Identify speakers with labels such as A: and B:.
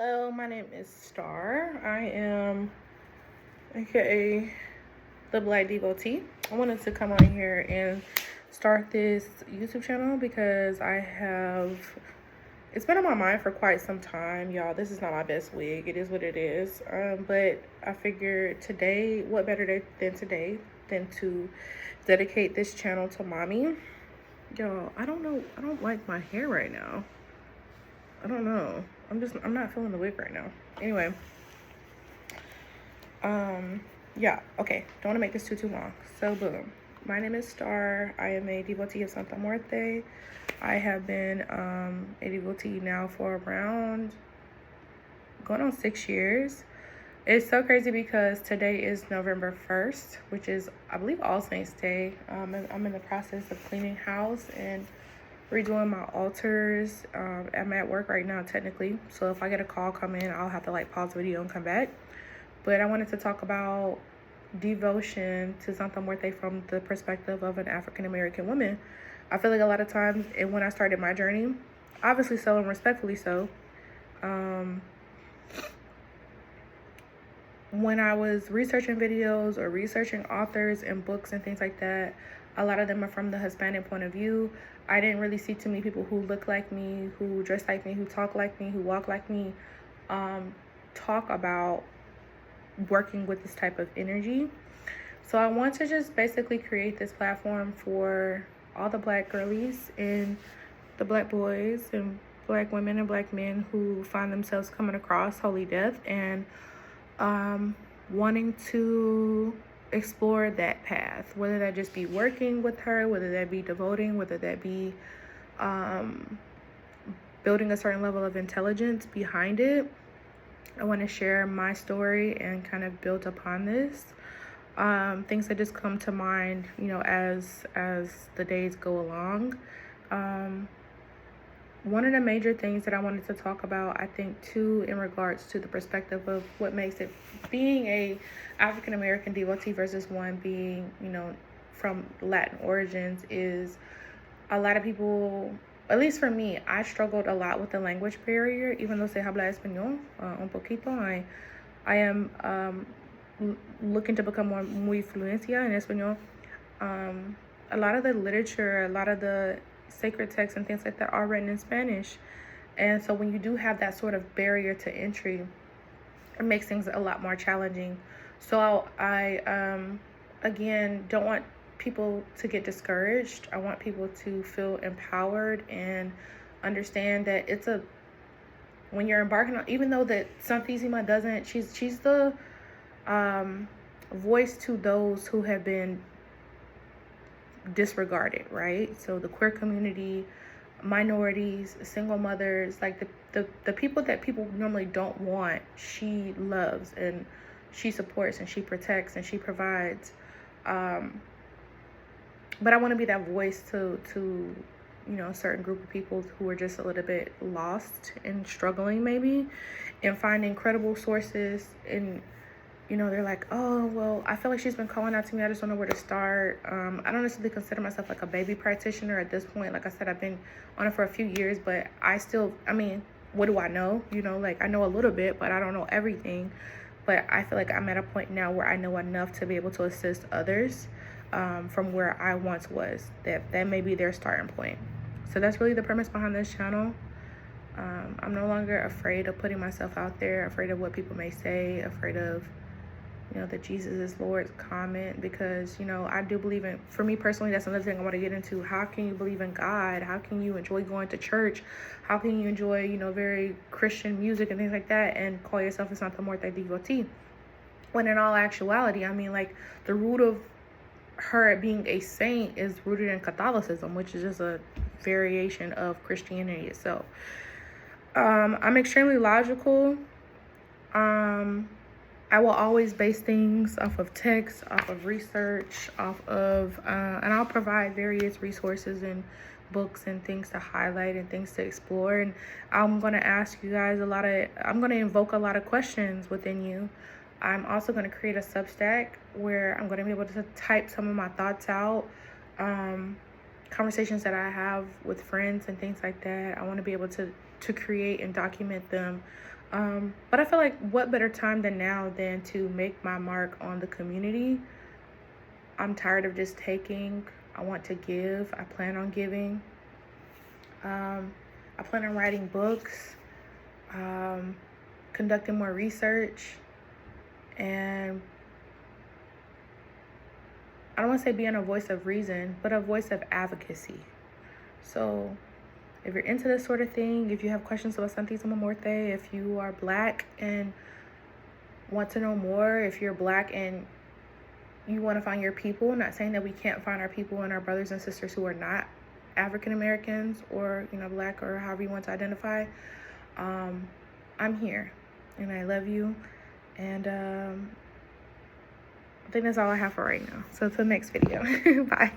A: Hello, my name is Star. I am aka the Black Devotee. I wanted to come on here and start this YouTube channel because it's been on my mind for quite some time, y'all. This is not my best wig. It is what it is. But I figured today, what better day than today than to dedicate this channel to mommy. Y'all, I don't know. I don't like my hair right now. I don't know. I'm not feeling the wig right now. Anyway, yeah, okay. Don't want to make this too long. So boom. My name is Star. I am a devotee of Santa Muerte. I have been a devotee now for around going on 6 years. It's so crazy because today is November 1st, which is, I believe, All Saints Day. I'm in the process of cleaning house and redoing my altars. I'm at work right now technically, so if I get a call come in, I'll have to like pause the video and come back. But I wanted to talk about devotion to Santa Muerte from the perspective of an African American woman. I feel like a lot of times, and when I started my journey, obviously so and respectfully so, when I was researching videos or researching authors and books and things like that, a lot of them are from the Hispanic point of view. I didn't really see too many people who look like me, who dress like me, who talk like me, who walk like me, talk about working with this type of energy. So I want to just basically create this platform for all the Black girlies and the Black boys and Black women and Black men who find themselves coming across holy death and wanting to explore that path, whether that just be working with her, whether that be devoting, whether that be building a certain level of intelligence behind it. I want to share my story and kind of build upon this. Things that just come to mind, as the days go along. One of the major things that I wanted to talk about, I think, too, in regards to the perspective of what makes it being a African American devotee versus one being, from Latin origins, is a lot of people, at least for me, I struggled a lot with the language barrier, even though se habla español un poquito. I am looking to become muy fluencia en español. A lot of the literature, a lot of the sacred texts and things like that are written in Spanish. And so when you do have that sort of barrier to entry, it makes things a lot more challenging. So I again, don't want people to get discouraged. I want people to feel empowered and understand that when you're embarking on, even though that Santísima doesn't, she's the voice to those who have been disregarded, right? So the queer community, minorities, single mothers, like the people that people normally don't want, she loves and she supports and she protects and she provides. But I want to be that voice to a certain group of people who are just a little bit lost and struggling maybe, and finding credible sources. And they're like, oh, well, I feel like she's been calling out to me. I just don't know where to start. I don't necessarily consider myself like a baby practitioner at this point. Like I said, I've been on it for a few years, but what do I know? I know a little bit, but I don't know everything. But I feel like I'm at a point now where I know enough to be able to assist others from where I once was. That may be their starting point. So that's really the premise behind this channel. I'm no longer afraid of putting myself out there, afraid of what people may say, afraid of the Jesus is Lord comment, because I do believe in, for me personally, that's another thing I want to get into. How can you believe in God? How can you enjoy going to church? How can you enjoy very Christian music and things like that and call yourself a Santa Muerte devotee, when in all actuality, the root of her being a saint is rooted in Catholicism, which is just a variation of Christianity itself. I'm extremely logical. I will always base things off of text, off of research, and I'll provide various resources and books and things to highlight and things to explore. And I'm going to ask you guys I'm going to invoke a lot of questions within you. I'm also going to create a Substack where I'm going to be able to type some of my thoughts out, conversations that I have with friends and things like that. I want to be able to create and document them But I feel like what better time than now than to make my mark on the community. I'm tired of just taking. I want to give. I plan on giving. I plan on writing books, conducting more research, and I don't want to say being a voice of reason, but a voice of advocacy. So if you're into this sort of thing, if you have questions about Santa Muerte, if you are Black and want to know more, if you're Black and you want to find your people, not saying that we can't find our people and our brothers and sisters who are not African Americans or, Black or however you want to identify, I'm here and I love you. And I think that's all I have for right now. So until the next video, bye.